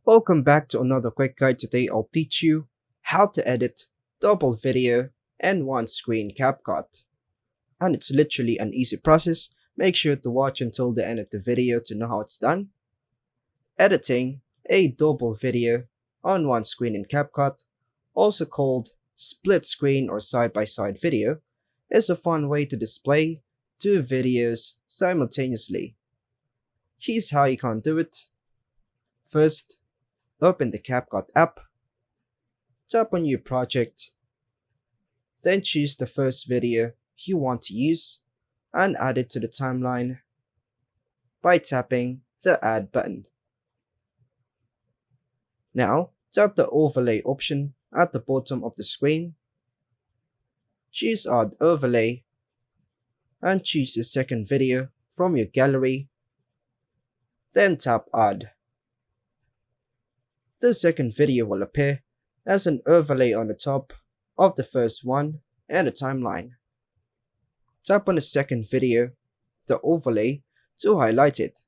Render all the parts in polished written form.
Welcome back to another quick guide. Today I'll teach you how to edit double video and one screen CapCut. And it's literally an easy process. Make sure to watch until the end of the video to know how it's done. Editing a double video on one screen in CapCut, also called split screen or side-by-side video, is a fun way to display two videos simultaneously. Here's how you can do it. First, open the CapCut app, tap on your project, then choose the first video you want to use and add it to the timeline by tapping the Add button. Now, tap the Overlay option at the bottom of the screen, choose Add Overlay, and choose the second video from your gallery, then tap Add. The second video will appear as an overlay on the top of the first one and a timeline. Tap on the second video, the overlay, to highlight it.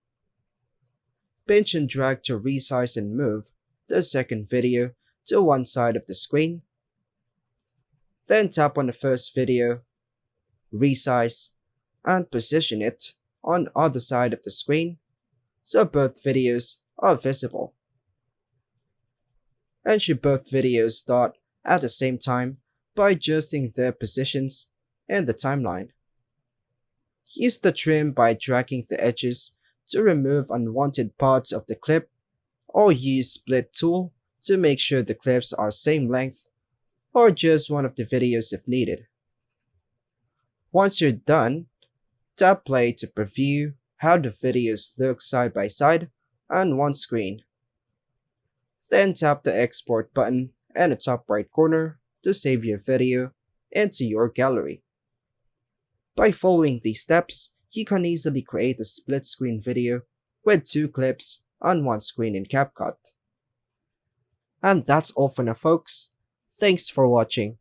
Pinch and drag to resize and move the second video to one side of the screen. Then tap on the first video, resize, and position it on other side of the screen so both videos are visible. Ensure both videos start at the same time by adjusting their positions in the timeline. Use the trim by dragging the edges to remove unwanted parts of the clip, or use split tool to make sure the clips are same length, or adjust one of the videos if needed. Once you're done, tap play to preview how the videos look side by side on one screen. Then tap the export button in the top right corner to save your video into your gallery. By following these steps, you can easily create a split screen video with two clips on one screen in CapCut. And that's all for now, folks. Thanks for watching.